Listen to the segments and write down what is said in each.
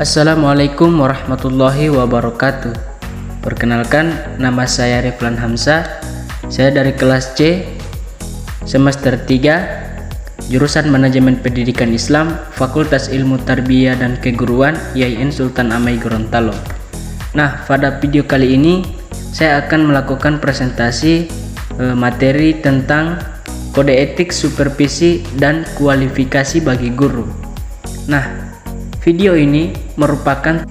Assalamualaikum warahmatullahi wabarakatuh. Perkenalkan, nama saya Riflan Hamzah. Saya dari kelas C, semester 3, jurusan Manajemen Pendidikan Islam, Fakultas Ilmu Tarbiyah dan Keguruan, IAIN Sultan Amai Gorontalo. Nah, pada video kali ini saya akan melakukan presentasi materi tentang kode etik, supervisi, dan kualifikasi bagi guru. Nah, video ini merupakan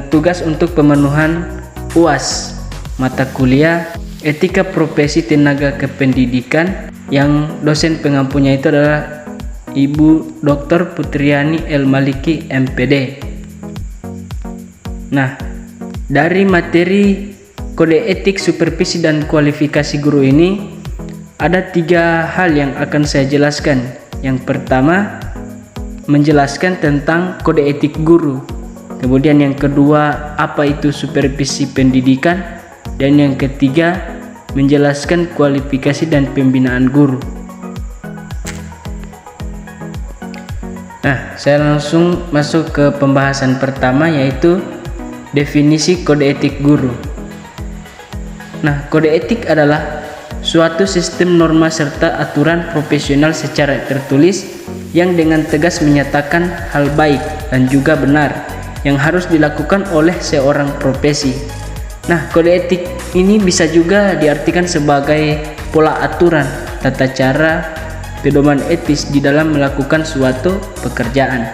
tugas untuk pemenuhan UAS mata kuliah Etika Profesi Tenaga Kependidikan yang dosen pengampunya itu adalah Ibu Dr. Putriani El Maliki MPD. Nah, dari materi kode etik, supervisi, dan kualifikasi guru ini ada 3 hal yang akan saya jelaskan. Yang pertama, menjelaskan tentang kode etik guru. Kemudian yang kedua, apa itu supervisi pendidikan, dan yang ketiga, menjelaskan kualifikasi dan pembinaan guru. Nah, saya langsung masuk ke pembahasan pertama, yaitu definisi kode etik guru. Nah, kode etik adalah suatu sistem norma serta aturan profesional secara tertulis yang dengan tegas menyatakan hal baik dan juga benar yang harus dilakukan oleh seorang profesi. Nah, kode etik ini bisa juga diartikan sebagai pola aturan, tata cara, pedoman etis di dalam melakukan suatu pekerjaan.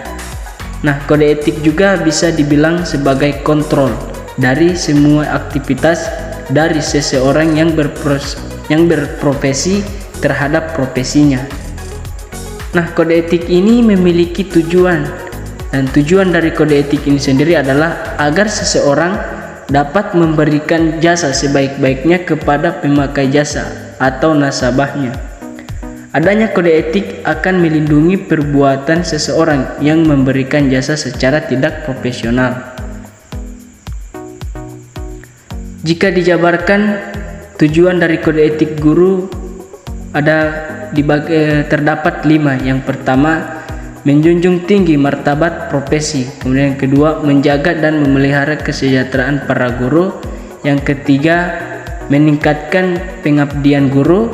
Nah, kode etik juga bisa dibilang sebagai kontrol dari semua aktivitas dari seseorang yang berprofesi terhadap profesinya. Nah, kode etik ini memiliki tujuan, dan tujuan dari kode etik ini sendiri adalah agar seseorang dapat memberikan jasa sebaik-baiknya kepada pemakai jasa atau nasabahnya. Adanya kode etik akan melindungi perbuatan seseorang yang memberikan jasa secara tidak profesional. Jika dijabarkan, tujuan dari kode etik guru terdapat 5. Yang pertama, menjunjung tinggi martabat profesi. Kemudian yang kedua, menjaga dan memelihara kesejahteraan para guru. Yang ketiga, meningkatkan pengabdian guru.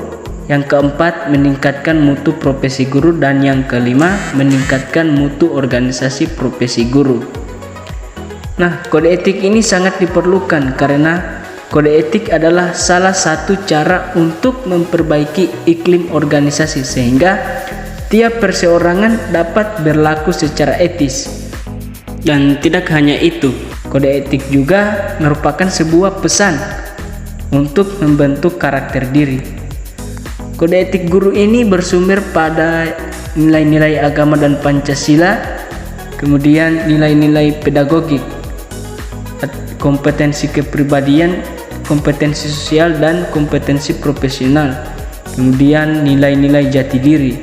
Yang keempat, meningkatkan mutu profesi guru. Dan yang kelima, meningkatkan mutu organisasi profesi guru. Nah, kode etik ini sangat diperlukan karena kode etik adalah salah satu cara untuk memperbaiki iklim organisasi sehingga tiap perseorangan dapat berlaku secara etis. Dan tidak hanya itu, kode etik juga merupakan sebuah pesan untuk membentuk karakter diri. Kode etik guru ini bersumber pada nilai-nilai agama dan Pancasila, kemudian nilai-nilai pedagogik, kompetensi kepribadian, kompetensi sosial, dan kompetensi profesional. Kemudian nilai-nilai jati diri.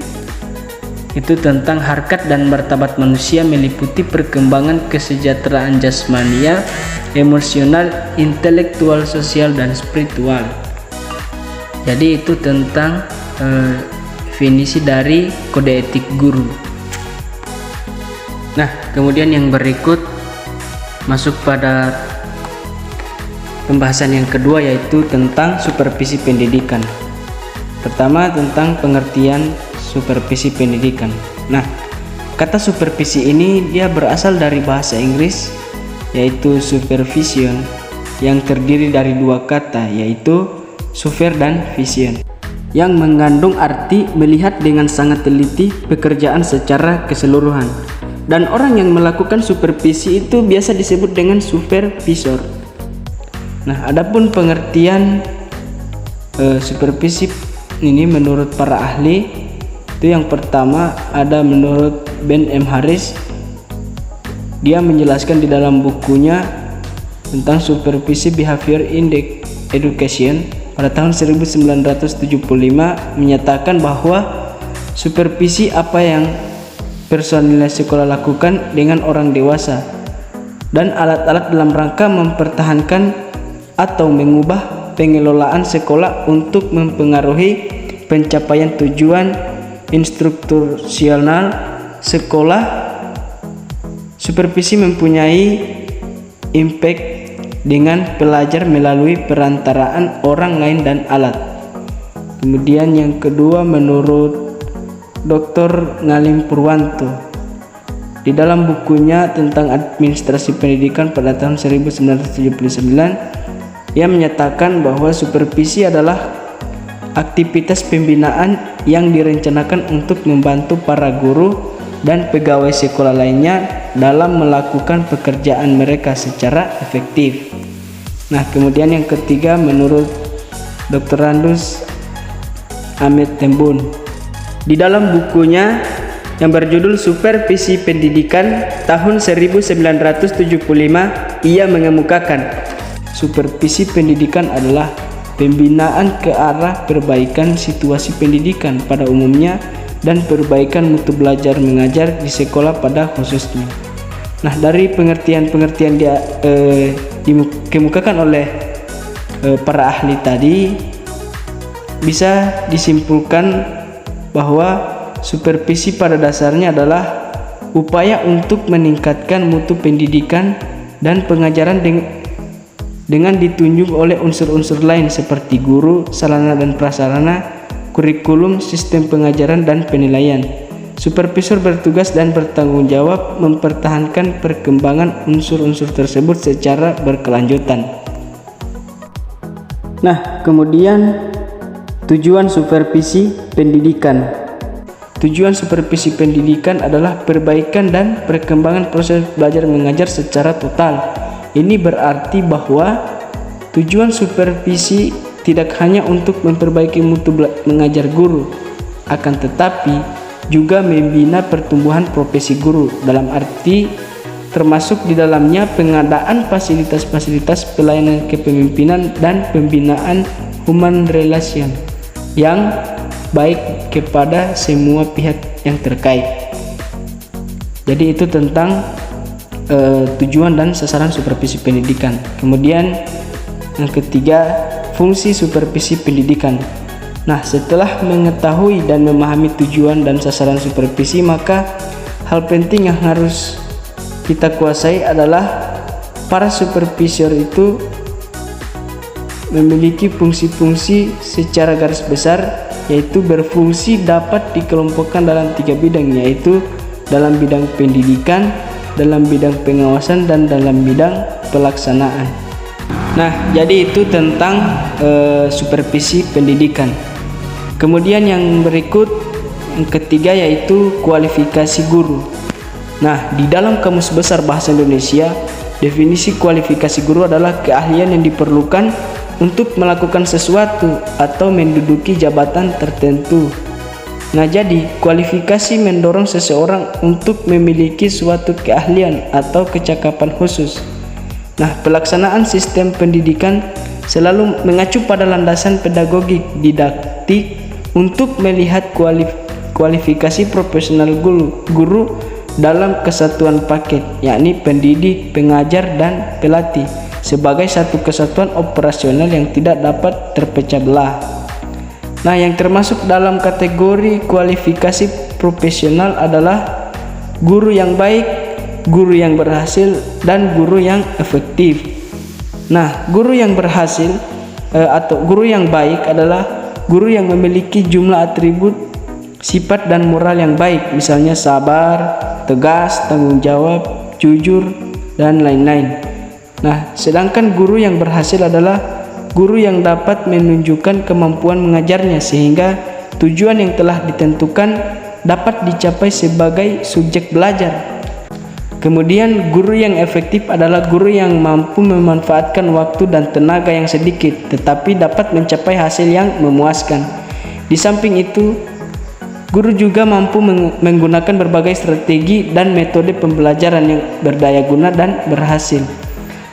Itu tentang harkat dan martabat manusia, meliputi perkembangan kesejahteraan jasmania, emosional, intelektual, sosial, dan spiritual. Jadi itu tentang definisi dari kode etik guru. Nah, kemudian yang berikut masuk pada pembahasan yang kedua, yaitu tentang supervisi pendidikan. Pertama, tentang pengertian supervisi pendidikan. Nah, kata supervisi ini dia berasal dari bahasa Inggris, yaitu supervision, yang terdiri dari 2 kata, yaitu super dan vision, yang mengandung arti melihat dengan sangat teliti pekerjaan secara keseluruhan. Dan orang yang melakukan supervisi itu biasa disebut dengan supervisor. Nah, adapun pengertian supervisi ini menurut para ahli, itu yang pertama ada menurut Ben M. Harris. Dia menjelaskan di dalam bukunya tentang supervisi behavior in education pada tahun 1975, menyatakan bahwa supervisi apa yang personil sekolah lakukan dengan orang dewasa dan alat-alat dalam rangka mempertahankan atau mengubah pengelolaan sekolah untuk mempengaruhi pencapaian tujuan instruksional sekolah Supervisi mempunyai impact dengan pelajar melalui perantaraan orang lain dan alat. Kemudian yang kedua, menurut Dr. Ngalim Purwanto, di dalam bukunya tentang administrasi pendidikan pada tahun 1979, ia menyatakan bahwa supervisi adalah aktivitas pembinaan yang direncanakan untuk membantu para guru dan pegawai sekolah lainnya dalam melakukan pekerjaan mereka secara efektif. Nah, kemudian yang ketiga, menurut Dr. Randus Ahmed Tembun, di dalam bukunya yang berjudul Supervisi Pendidikan tahun 1975, ia mengemukakan supervisi pendidikan adalah pembinaan ke arah perbaikan situasi pendidikan pada umumnya dan perbaikan mutu belajar mengajar di sekolah pada khususnya. Nah, dari pengertian-pengertian dikemukakan oleh para ahli tadi, bisa disimpulkan bahwa supervisi pada dasarnya adalah upaya untuk meningkatkan mutu pendidikan dan pengajaran dengan ditunjuk oleh unsur-unsur lain seperti guru, sarana dan prasarana, kurikulum, sistem pengajaran, dan penilaian. Supervisor bertugas dan bertanggung jawab mempertahankan perkembangan unsur-unsur tersebut secara berkelanjutan. Nah, kemudian tujuan supervisi pendidikan. Tujuan supervisi pendidikan adalah perbaikan dan perkembangan proses belajar mengajar secara total. Ini berarti bahwa tujuan supervisi tidak hanya untuk memperbaiki mutu mengajar guru, akan tetapi juga membina pertumbuhan profesi guru, dalam arti termasuk di dalamnya pengadaan fasilitas-fasilitas pelayanan kepemimpinan dan pembinaan human relation yang baik kepada semua pihak yang terkait. Jadi itu tentang tujuan dan sasaran supervisi pendidikan. Kemudian yang ketiga, fungsi supervisi pendidikan. Nah, setelah mengetahui dan memahami tujuan dan sasaran supervisi, maka hal penting yang harus kita kuasai adalah para supervisor itu memiliki fungsi-fungsi secara garis besar, yaitu berfungsi dapat dikelompokkan dalam 3 bidang, yaitu dalam bidang pendidikan, dalam bidang pengawasan, dan dalam bidang pelaksanaan. Nah, jadi itu tentang supervisi pendidikan. Kemudian yang berikut, yang ketiga, yaitu kualifikasi guru. Nah, di dalam Kamus Besar Bahasa Indonesia, definisi kualifikasi guru adalah keahlian yang diperlukan untuk melakukan sesuatu atau menduduki jabatan tertentu. Nah, jadi kualifikasi mendorong seseorang untuk memiliki suatu keahlian atau kecakapan khusus. Nah, pelaksanaan sistem pendidikan selalu mengacu pada landasan pedagogik didaktik untuk melihat kualifikasi profesional guru dalam kesatuan paket, yakni pendidik, pengajar, dan pelatih, sebagai satu kesatuan operasional yang tidak dapat terpecah belah. Nah, yang termasuk dalam kategori kualifikasi profesional adalah guru yang baik, guru yang berhasil, dan guru yang efektif. Nah, guru yang berhasil atau guru yang baik adalah guru yang memiliki jumlah atribut sifat dan moral yang baik, misalnya sabar, tegas, tanggung jawab, jujur, dan lain-lain. Nah, sedangkan guru yang berhasil adalah guru yang dapat menunjukkan kemampuan mengajarnya sehingga tujuan yang telah ditentukan dapat dicapai sebagai subjek belajar. Kemudian guru yang efektif adalah guru yang mampu memanfaatkan waktu dan tenaga yang sedikit tetapi dapat mencapai hasil yang memuaskan. Di samping itu, guru juga mampu menggunakan berbagai strategi dan metode pembelajaran yang berdaya guna dan berhasil.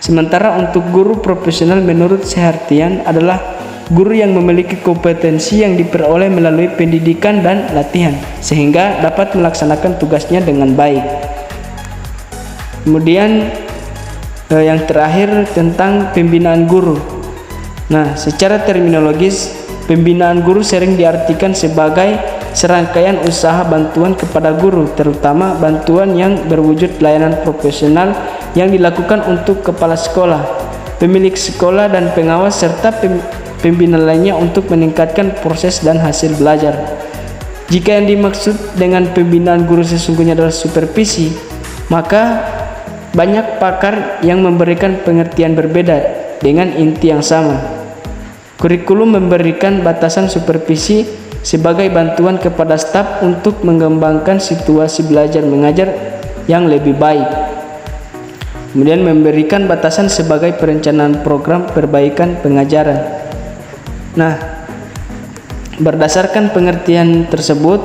Sementara untuk guru profesional menurut Sehartian adalah guru yang memiliki kompetensi yang diperoleh melalui pendidikan dan latihan sehingga dapat melaksanakan tugasnya dengan baik. Kemudian yang terakhir tentang pembinaan guru. Nah, secara terminologis pembinaan guru sering diartikan sebagai serangkaian usaha bantuan kepada guru, terutama bantuan yang berwujud layanan profesional yang dilakukan untuk kepala sekolah, pemilik sekolah dan pengawas serta pembina lainnya untuk meningkatkan proses dan hasil belajar. Jika yang dimaksud dengan pembinaan guru sesungguhnya adalah supervisi, maka banyak pakar yang memberikan pengertian berbeda dengan inti yang sama. Kurikulum memberikan batasan supervisi sebagai bantuan kepada staf untuk mengembangkan situasi belajar mengajar yang lebih baik. Kemudian memberikan batasan sebagai perencanaan program perbaikan pengajaran. Nah, berdasarkan pengertian tersebut,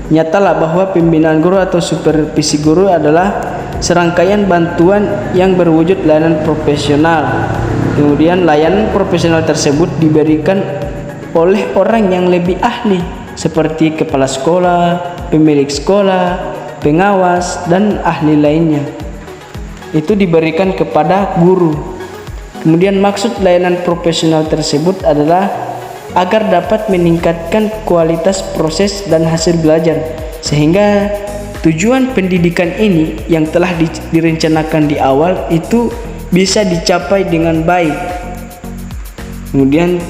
nyatalah bahwa pembinaan guru atau supervisi guru adalah serangkaian bantuan yang berwujud layanan profesional. Kemudian layanan profesional tersebut diberikan oleh orang yang lebih ahli seperti kepala sekolah, pemilik sekolah, pengawas, dan ahli lainnya. Itu diberikan kepada guru. Kemudian maksud layanan profesional tersebut adalah agar dapat meningkatkan kualitas proses dan hasil belajar, sehingga tujuan pendidikan ini yang telah direncanakan di awal itu bisa dicapai dengan baik. Kemudian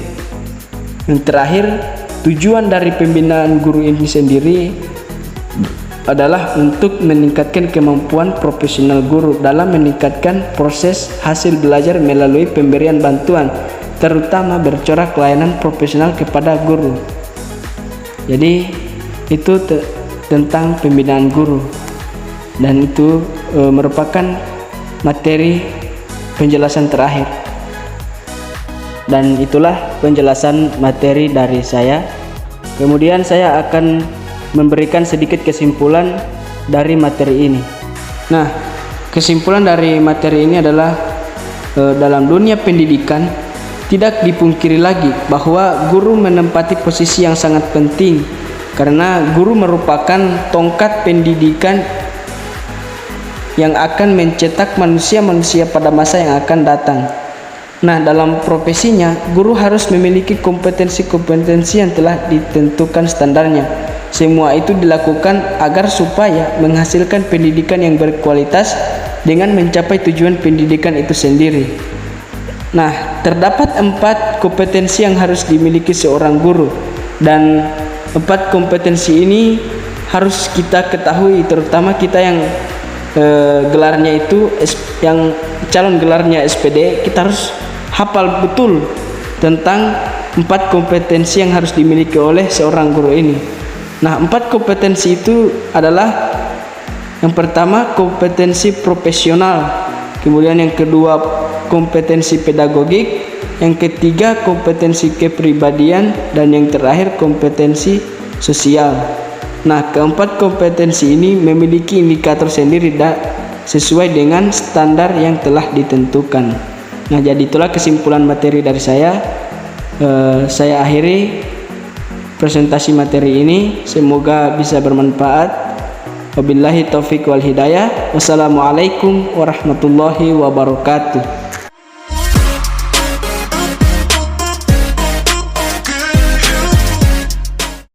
yang terakhir, tujuan dari pembinaan guru ini sendiri adalah untuk meningkatkan kemampuan profesional guru dalam meningkatkan proses hasil belajar melalui pemberian bantuan, terutama bercorak layanan profesional kepada guru. Jadi itu tentang pembinaan guru, dan itu merupakan materi penjelasan terakhir. Dan itulah penjelasan materi dari saya. Kemudian saya akan memberikan sedikit kesimpulan dari materi ini. Nah, kesimpulan dari materi ini adalah dalam dunia pendidikan tidak dipungkiri lagi bahwa guru menempati posisi yang sangat penting, karena guru merupakan tongkat pendidikan yang akan mencetak manusia-manusia pada masa yang akan datang. Nah, dalam profesinya, guru harus memiliki kompetensi-kompetensi yang telah ditentukan standarnya. Semua itu dilakukan agar supaya menghasilkan pendidikan yang berkualitas dengan mencapai tujuan pendidikan itu sendiri. Nah, terdapat 4 kompetensi yang harus dimiliki seorang guru, dan 4 kompetensi ini harus kita ketahui, terutama kita yang gelarnya itu yang calon gelarnya SPD. Kita harus hafal betul tentang 4 kompetensi yang harus dimiliki oleh seorang guru ini. Nah, 4 kompetensi itu adalah: yang pertama, kompetensi profesional, kemudian yang kedua, kompetensi pedagogik, yang ketiga, kompetensi kepribadian, dan yang terakhir, kompetensi sosial. Nah, keempat kompetensi ini memiliki indikator sendiri sesuai dengan standar yang telah ditentukan. Nah, jadi itulah kesimpulan materi dari saya. Saya akhiri presentasi materi ini, semoga bisa bermanfaat. Wabillahi taufiq wal hidayah. Wassalamualaikum warahmatullahi wabarakatuh.